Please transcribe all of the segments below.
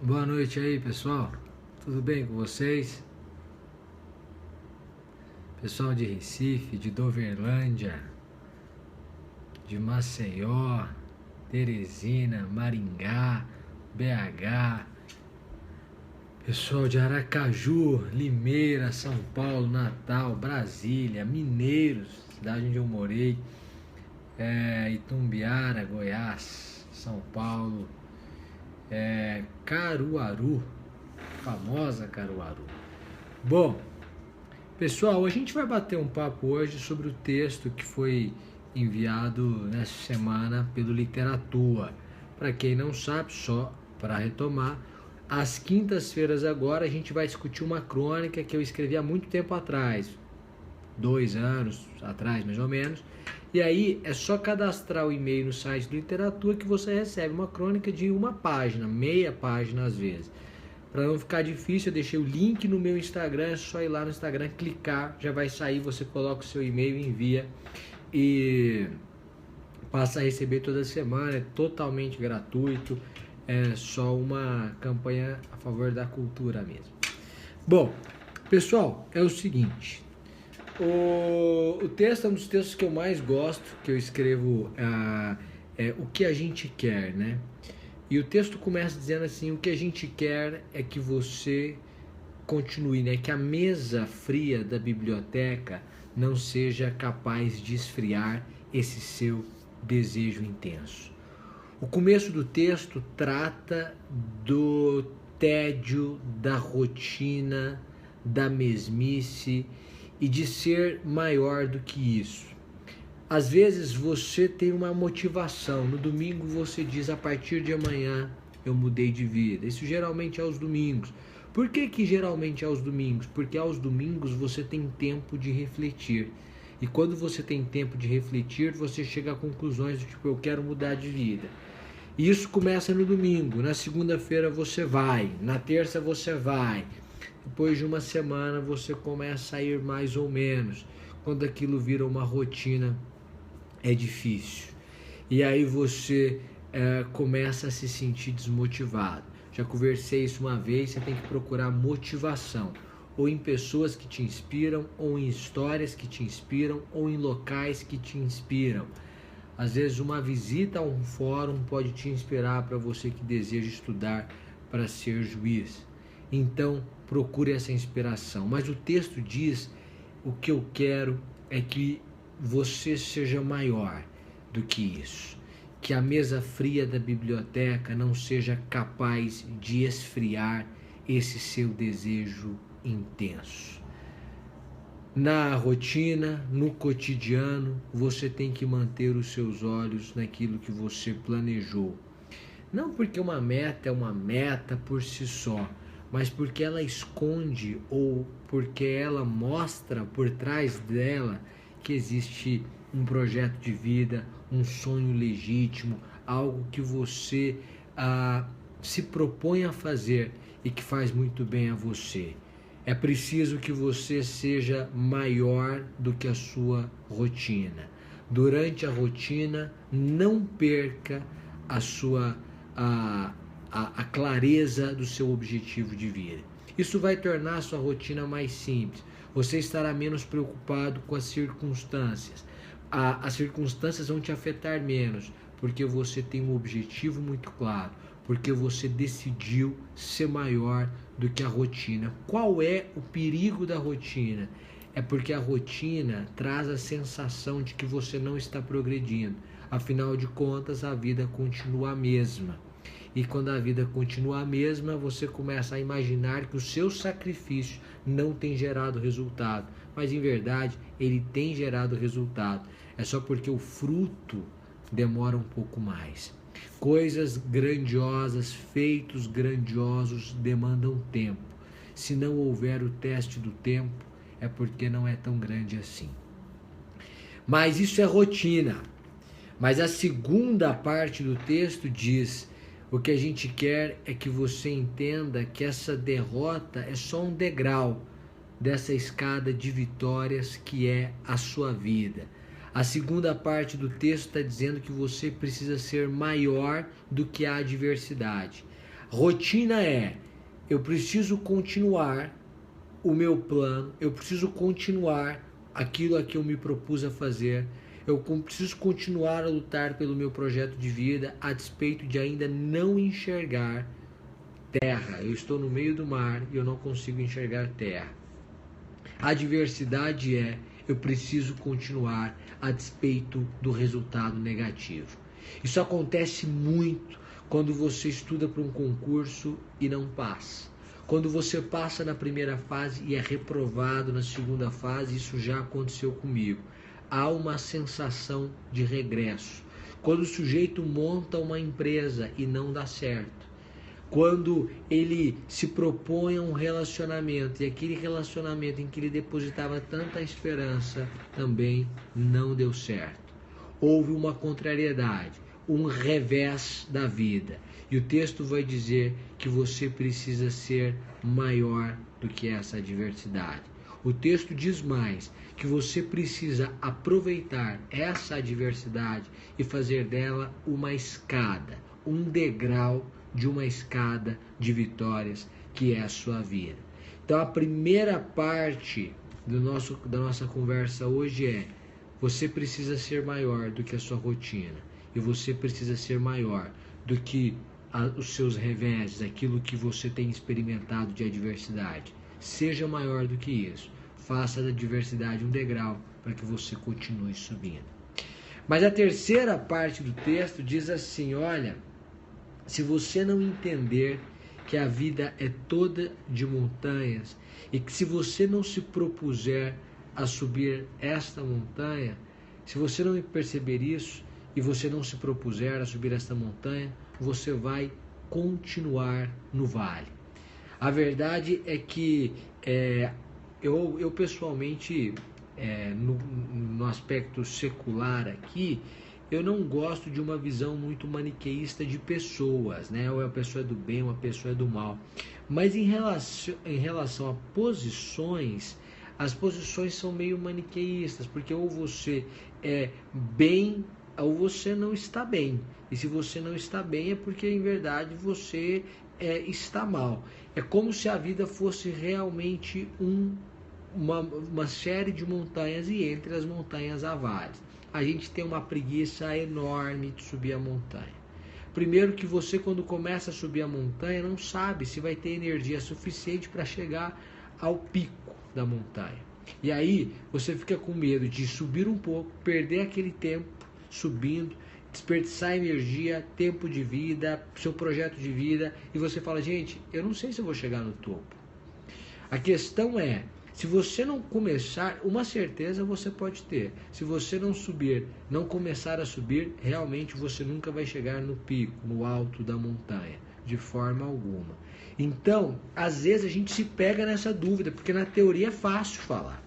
Boa noite aí, pessoal. Tudo bem com vocês? Pessoal de Recife, de Doverlândia, de Maceió, Teresina, Maringá, BH, pessoal de Aracaju, Limeira, São Paulo, Natal, Brasília, Mineiros, cidade onde eu morei, Itumbiara, Goiás, São Paulo, Caruaru, famosa Caruaru. Bom, pessoal, a gente vai bater um papo hoje sobre o texto que foi enviado nessa semana pelo Literatura. Para quem não sabe, só para retomar, às quintas-feiras agora a gente vai discutir uma crônica que eu escrevi há muito tempo atrás, 2 anos atrás mais ou menos, e aí é só cadastrar o e-mail no site do Literatura que você recebe uma crônica de uma página, meia página às vezes. Para não ficar difícil, eu deixei o link no meu Instagram, é só ir lá no Instagram, clicar, já vai sair, você coloca o seu e-mail, envia e passa a receber toda semana, é totalmente gratuito, é só uma campanha a favor da cultura mesmo. Bom, pessoal, é o seguinte, o texto é um dos textos que eu mais gosto, que eu escrevo, é o que a gente quer, né? E o texto começa dizendo assim: o que a gente quer é que você continue, né? Que a mesa fria da biblioteca não seja capaz de esfriar esse seu desejo intenso. O começo do texto trata do tédio, da rotina, da mesmice e de ser maior do que isso. Às vezes você tem uma motivação, no domingo você diz: a partir de amanhã eu mudei de vida. Isso geralmente é aos domingos. Por que geralmente é aos domingos? Porque aos domingos você tem tempo de refletir. E quando você tem tempo de refletir, você chega a conclusões do tipo: eu quero mudar de vida. E isso começa no domingo, na segunda-feira você vai, na terça você vai. Depois de uma semana você começa a ir mais ou menos. Quando aquilo vira uma rotina, é difícil. E aí você começa a se sentir desmotivado. Já conversei isso uma vez, você tem que procurar motivação. Ou em pessoas que te inspiram, ou em histórias que te inspiram, ou em locais que te inspiram. Às vezes uma visita a um fórum pode te inspirar para você que deseja estudar para ser juiz. Então procure essa inspiração. Mas o texto diz: o que eu quero é que você seja maior do que isso. Que a mesa fria da biblioteca não seja capaz de esfriar esse seu desejo intenso. Na rotina, no cotidiano, você tem que manter os seus olhos naquilo que você planejou. Não porque uma meta é uma meta por si só, mas porque ela esconde ou porque ela mostra por trás dela que existe um projeto de vida, um sonho legítimo, algo que você se propõe a fazer e que faz muito bem a você. É preciso que você seja maior do que a sua rotina. Durante a rotina, não perca a sua a clareza do seu objetivo de vida. Isso vai tornar a sua rotina mais simples. Você estará menos preocupado com as circunstâncias. As circunstâncias vão te afetar menos, porque você tem um objetivo muito claro, porque você decidiu ser maior do que a rotina. Qual é o perigo da rotina? É porque a rotina traz a sensação de que você não está progredindo. Afinal de contas, a vida continua a mesma. E quando a vida continua a mesma, você começa a imaginar que o seu sacrifício não tem gerado resultado. Mas, em verdade, ele tem gerado resultado. É só porque o fruto demora um pouco mais. Coisas grandiosas, feitos grandiosos demandam tempo. Se não houver o teste do tempo, é porque não é tão grande assim. Mas isso é rotina. Mas a segunda parte do texto diz: o que a gente quer é que você entenda que essa derrota é só um degrau dessa escada de vitórias que é a sua vida. A segunda parte do texto está dizendo que você precisa ser maior do que a adversidade. Rotina é: eu preciso continuar o meu plano, eu preciso continuar aquilo a que eu me propus a fazer, eu preciso continuar a lutar pelo meu projeto de vida, a despeito de ainda não enxergar terra. Eu estou no meio do mar e eu não consigo enxergar terra. A adversidade é: eu preciso continuar a despeito do resultado negativo. Isso acontece muito quando você estuda para um concurso e não passa. Quando você passa na primeira fase e é reprovado na segunda fase, isso já aconteceu comigo. Há uma sensação de regresso. Quando o sujeito monta uma empresa e não dá certo. Quando ele se propõe a um relacionamento e aquele relacionamento em que ele depositava tanta esperança também não deu certo. Houve uma contrariedade, um revés da vida. E o texto vai dizer que você precisa ser maior do que essa adversidade. O texto diz mais, que você precisa aproveitar essa adversidade e fazer dela uma escada, um degrau de uma escada de vitórias que é a sua vida. Então a primeira parte da nossa conversa hoje é: você precisa ser maior do que a sua rotina e você precisa ser maior do que os seus reveses, aquilo que você tem experimentado de adversidade. Seja maior do que isso. Faça da adversidade um degrau para que você continue subindo. Mas a terceira parte do texto diz assim: olha, se você não entender que a vida é toda de montanhas e que se você não se propuser a subir esta montanha, se você não perceber isso e você não se propuser a subir esta montanha, você vai continuar no vale. A verdade é que eu pessoalmente, no aspecto secular aqui, eu não gosto de uma visão muito maniqueísta de pessoas, né? Ou a pessoa é do bem, ou a pessoa é do mal. Mas em relação a posições, as posições são meio maniqueístas, porque ou você é bem, ou você não está bem. E se você não está bem, é porque em verdade você está mal. É como se a vida fosse realmente uma série de montanhas, e entre as montanhas há vales. A gente tem uma preguiça enorme de subir a montanha. Primeiro que você, quando começa a subir a montanha, não sabe se vai ter energia suficiente para chegar ao pico da montanha. E aí você fica com medo de subir um pouco, perder aquele tempo subindo, desperdiçar energia, tempo de vida, seu projeto de vida, e você fala: gente, eu não sei se eu vou chegar no topo. A questão é: se você não começar, uma certeza você pode ter: se você não subir, não começar a subir, realmente você nunca vai chegar no pico, no alto da montanha, de forma alguma. Então, às vezes a gente se pega nessa dúvida, porque na teoria é fácil falar.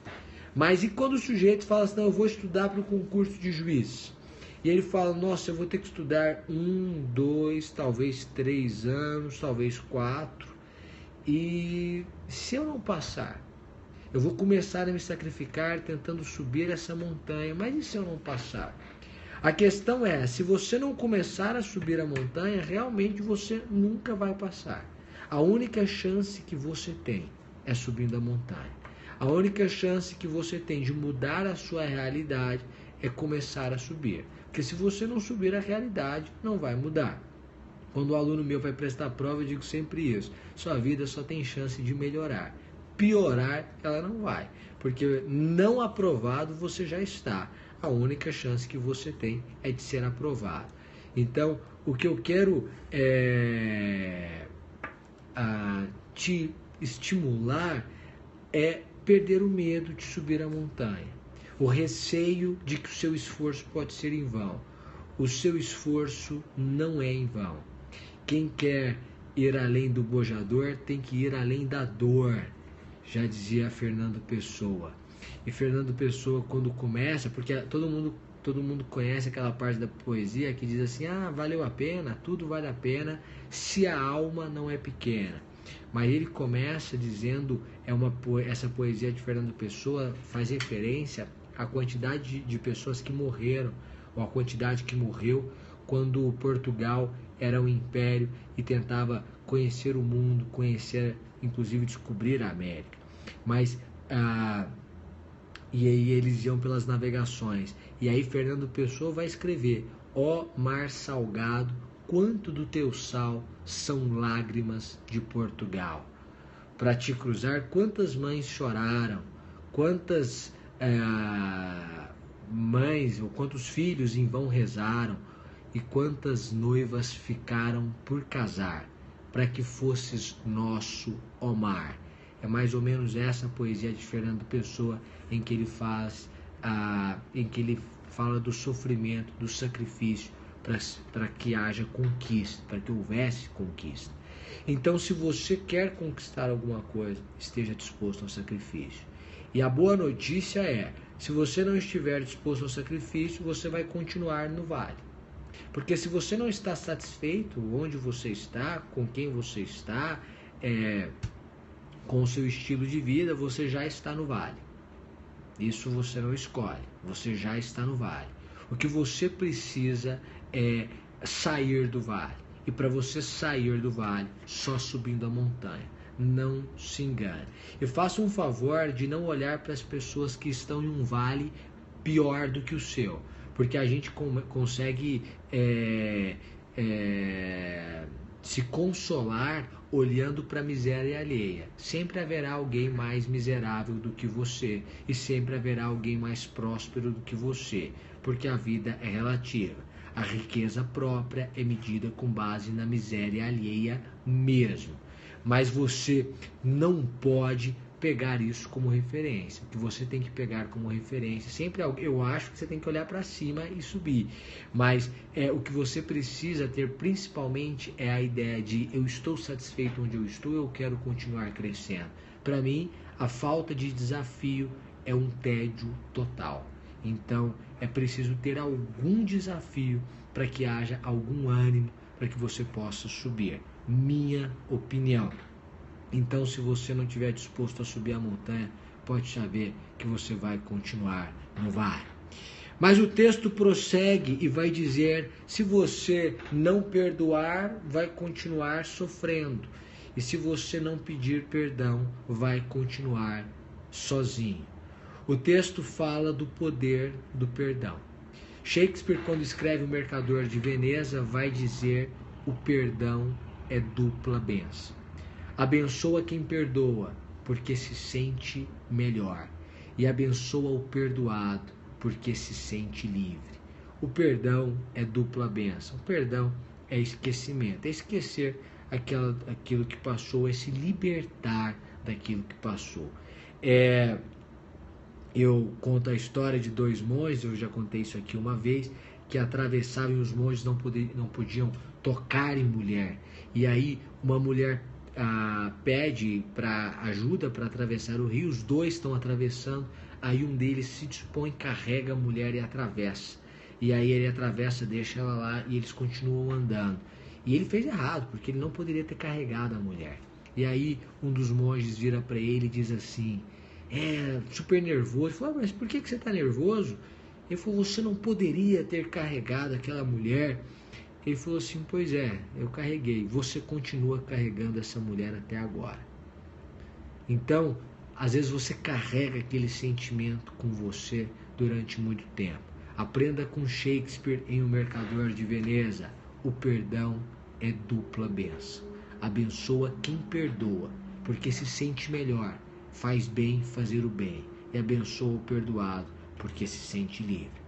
Mas e quando o sujeito fala assim: não, eu vou estudar para o concurso de juiz? E ele fala: nossa, eu vou ter que estudar 1, 2, talvez 3 anos, talvez 4. E se eu não passar? Eu vou começar a me sacrificar tentando subir essa montanha, mas e se eu não passar? A questão é: se você não começar a subir a montanha, realmente você nunca vai passar. A única chance que você tem é subindo a montanha. A única chance que você tem de mudar a sua realidade é começar a subir. Porque se você não subir, a realidade não vai mudar. Quando o aluno meu vai prestar prova, eu digo sempre isso: sua vida só tem chance de melhorar. Piorar, ela não vai, porque não aprovado você já está. A única chance que você tem é de ser aprovado. Então, o que eu quero te estimular é perder o medo de subir a montanha, o receio de que o seu esforço pode ser em vão. O seu esforço não é em vão. Quem quer ir além do bojador tem que ir além da dor, já dizia Fernando Pessoa. E Fernando Pessoa, quando começa, porque todo mundo conhece aquela parte da poesia que diz assim: valeu a pena, tudo vale a pena se a alma não é pequena. Mas ele começa dizendo, essa poesia de Fernando Pessoa faz referência à quantidade de pessoas que morreram, ou a quantidade que morreu quando Portugal era um império e tentava conhecer o mundo, conhecer, inclusive descobrir a América. Mas e aí eles iam pelas navegações. E aí Fernando Pessoa vai escrever: ó mar salgado, quanto do teu sal são lágrimas de Portugal. Para te cruzar, quantas mães choraram, quantas mães ou quantos filhos em vão rezaram, e quantas noivas ficaram por casar, para que fosses nosso, ó mar. É mais ou menos essa poesia de Fernando Pessoa, em que ele fala do sofrimento, do sacrifício, para que haja conquista, para que houvesse conquista. Então, se você quer conquistar alguma coisa, esteja disposto ao sacrifício. E a boa notícia é, se você não estiver disposto ao sacrifício, você vai continuar no vale. Porque se você não está satisfeito onde você está, com quem você está, com o seu estilo de vida, você já está no vale. Isso você não escolhe, você já está no vale. O que você precisa é sair do vale. E para você sair do vale, só subindo a montanha. Não se engane. E faça um favor de não olhar para as pessoas que estão em um vale pior do que o seu. Porque a gente consegue se consolar olhando para a miséria alheia. Sempre haverá alguém mais miserável do que você, e sempre haverá alguém mais próspero do que você, porque a vida é relativa. A riqueza própria é medida com base na miséria alheia mesmo. Mas você não pode pegar isso como referência. O que você tem que pegar como referência, sempre eu acho que você tem que olhar para cima e subir. Mas o que você precisa ter principalmente é a ideia de: eu estou satisfeito onde eu estou, eu quero continuar crescendo. Para mim, a falta de desafio é um tédio total. Então, é preciso ter algum desafio para que haja algum ânimo para que você possa subir. Minha opinião. Então, se você não estiver disposto a subir a montanha, pode saber que você vai continuar no vale. Mas o texto prossegue e vai dizer: se você não perdoar, vai continuar sofrendo. E se você não pedir perdão, vai continuar sozinho. O texto fala do poder do perdão. Shakespeare, quando escreve O Mercador de Veneza, vai dizer: o perdão é dupla bênção. Abençoa quem perdoa, porque se sente melhor. E abençoa o perdoado, porque se sente livre. O perdão é dupla bênção. O perdão é esquecimento. É esquecer aquilo que passou, é se libertar daquilo que passou. Eu conto a história de dois monges, eu já contei isso aqui uma vez, que atravessavam, e os monges não podiam tocar em mulher. E aí uma mulher pede ajuda para atravessar o rio, os dois estão atravessando, aí um deles se dispõe, carrega a mulher e atravessa. E aí ele atravessa, deixa ela lá e eles continuam andando. E ele fez errado, porque ele não poderia ter carregado a mulher. E aí um dos monges vira para ele e diz assim, super nervoso, ele falou: mas por que você está nervoso? Ele falou: você não poderia ter carregado aquela mulher. Ele falou assim: pois é, eu carreguei. Você continua carregando essa mulher até agora. Então, às vezes você carrega aquele sentimento com você durante muito tempo. Aprenda com Shakespeare em O Mercador de Veneza: o perdão é dupla bênção. Abençoa quem perdoa, porque se sente melhor. Faz bem fazer o bem. E abençoa o perdoado, porque se sente livre.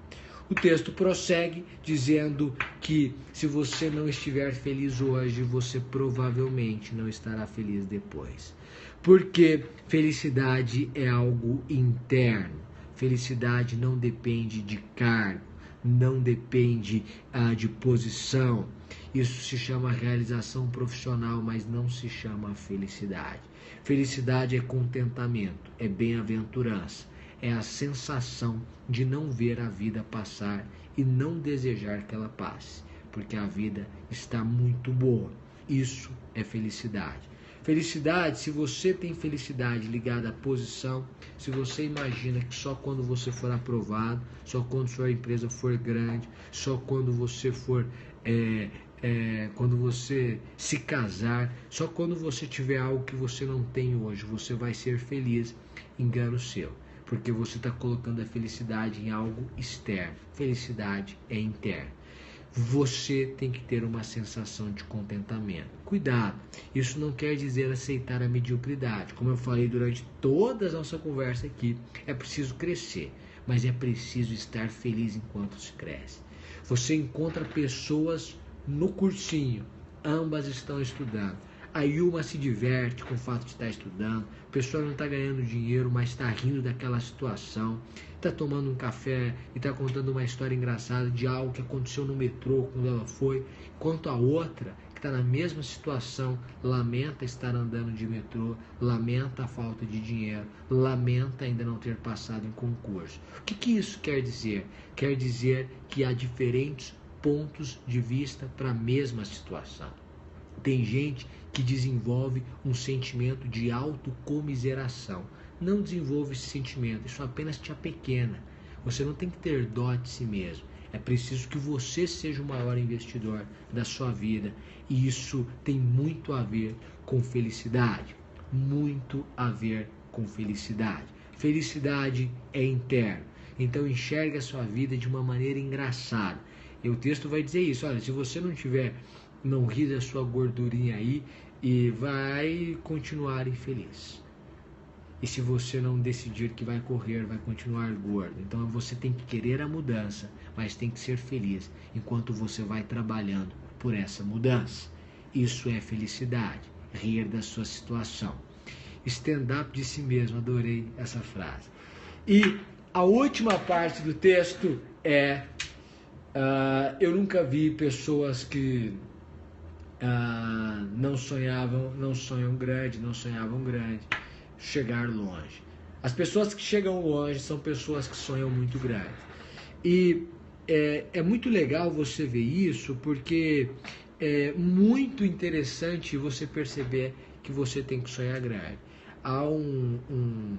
O texto prossegue dizendo que se você não estiver feliz hoje, você provavelmente não estará feliz depois. Porque felicidade é algo interno. Felicidade não depende de cargo, não depende de posição. Isso se chama realização profissional, mas não se chama felicidade. Felicidade é contentamento, é bem-aventurança. É a sensação de não ver a vida passar e não desejar que ela passe, porque a vida está muito boa. Isso é felicidade. Felicidade, se você tem felicidade ligada à posição, se você imagina que só quando você for aprovado, só quando sua empresa for grande, só quando você for quando você se casar, só quando você tiver algo que você não tem hoje, você vai ser feliz. Engano seu, porque você está colocando a felicidade em algo externo. Felicidade é interna. Você tem que ter uma sensação de contentamento. Cuidado, isso não quer dizer aceitar a mediocridade. Como eu falei durante toda a nossa conversa aqui, é preciso crescer, mas é preciso estar feliz enquanto se cresce. Você encontra pessoas no cursinho, ambas estão estudando. A Yuma se diverte com o fato de estar estudando, a pessoa não está ganhando dinheiro, mas está rindo daquela situação, está tomando um café e está contando uma história engraçada de algo que aconteceu no metrô quando ela foi, enquanto a outra, que está na mesma situação, lamenta estar andando de metrô, lamenta a falta de dinheiro, lamenta ainda não ter passado em concurso. O que isso quer dizer? Quer dizer que há diferentes pontos de vista para a mesma situação. Tem gente que desenvolve um sentimento de autocomiseração. Não desenvolve esse sentimento, isso apenas te apequena. Você não tem que ter dó de si mesmo. É preciso que você seja o maior investidor da sua vida. E isso tem muito a ver com felicidade. Muito a ver com felicidade. Felicidade é interno. Então enxergue a sua vida de uma maneira engraçada. E o texto vai dizer isso. Olha, se você não rir da sua gordurinha aí, e vai continuar infeliz. E se você não decidir que vai correr, vai continuar gordo. Então você tem que querer a mudança, mas tem que ser feliz enquanto você vai trabalhando por essa mudança. Isso é felicidade, rir da sua situação. Stand-up de si mesmo, adorei essa frase. E a última parte do texto é: eu nunca vi pessoas que não sonham grande, chegar longe. As pessoas que chegam longe são pessoas que sonham muito grande. E é muito legal você ver isso, porque é muito interessante você perceber que você tem que sonhar grande. Há um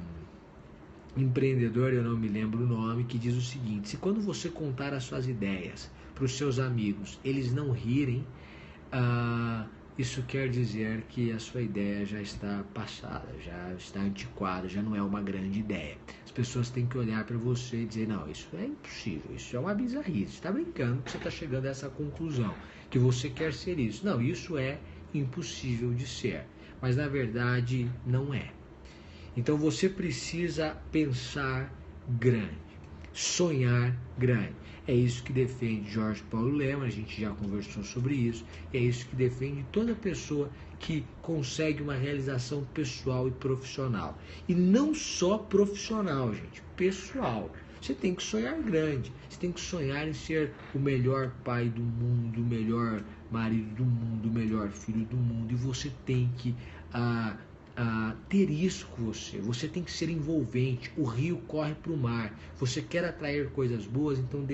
empreendedor, eu não me lembro o nome, que diz o seguinte: se quando você contar as suas ideias para os seus amigos, eles não rirem, isso quer dizer que a sua ideia já está passada, já está antiquada, já não é uma grande ideia. As pessoas têm que olhar para você e dizer: não, isso é impossível, isso é uma bizarrice, você está brincando que você está chegando a essa conclusão, que você quer ser isso. Não, isso é impossível de ser, mas na verdade não é. Então você precisa pensar grande, sonhar grande. É isso que defende Jorge Paulo Lemann, a gente já conversou sobre isso, é isso que defende toda pessoa que consegue uma realização pessoal e profissional. E não só profissional, gente, pessoal. Você tem que sonhar grande, você tem que sonhar em ser o melhor pai do mundo, o melhor marido do mundo, o melhor filho do mundo, e você tem que ter isso com você. Você tem que ser envolvente. O rio corre para o mar. Você quer atrair coisas boas, então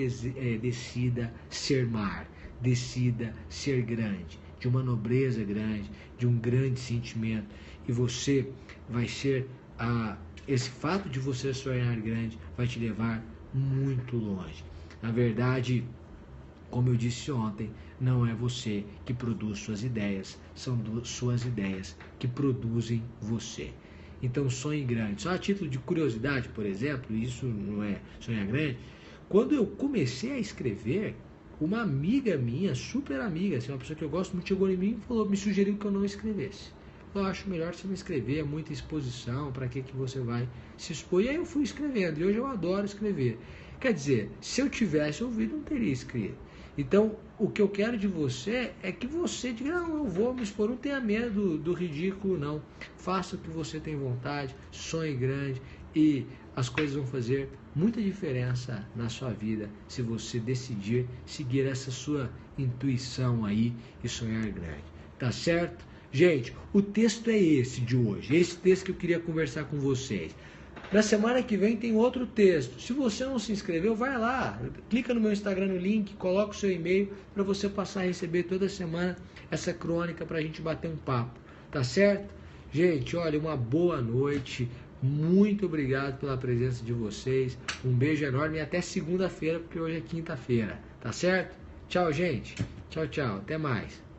decida ser mar, decida ser grande, de uma nobreza grande, de um grande sentimento, e você vai ser esse fato de você sonhar grande vai te levar muito longe. Na verdade, como eu disse ontem, não é você que produz suas ideias, são suas ideias que produzem você. Então sonhe grande. Só a título de curiosidade, por exemplo, isso não é sonhar grande. Quando eu comecei a escrever, uma amiga minha, super amiga, assim, uma pessoa que eu gosto muito, chegou em mim e me sugeriu que eu não escrevesse. Eu acho melhor você não escrever, é muita exposição, para que você vai se expor? E aí eu fui escrevendo, e hoje eu adoro escrever. Quer dizer, se eu tivesse ouvido, não teria escrito. Então, o que eu quero de você é que você diga: não, eu vou me expor, não tenha medo do ridículo, não. Faça o que você tem vontade, sonhe grande, e as coisas vão fazer muita diferença na sua vida se você decidir seguir essa sua intuição aí e sonhar grande. Tá certo? Gente, o texto é esse de hoje, esse texto que eu queria conversar com vocês. Na semana que vem tem outro texto. Se você não se inscreveu, vai lá, clica no meu Instagram no link, coloca o seu e-mail para você passar a receber toda semana essa crônica para a gente bater um papo. Tá certo? Gente, olha, uma boa noite. Muito obrigado pela presença de vocês. Um beijo enorme e até segunda-feira, porque hoje é quinta-feira. Tá certo? Tchau, gente. Tchau, tchau. Até mais.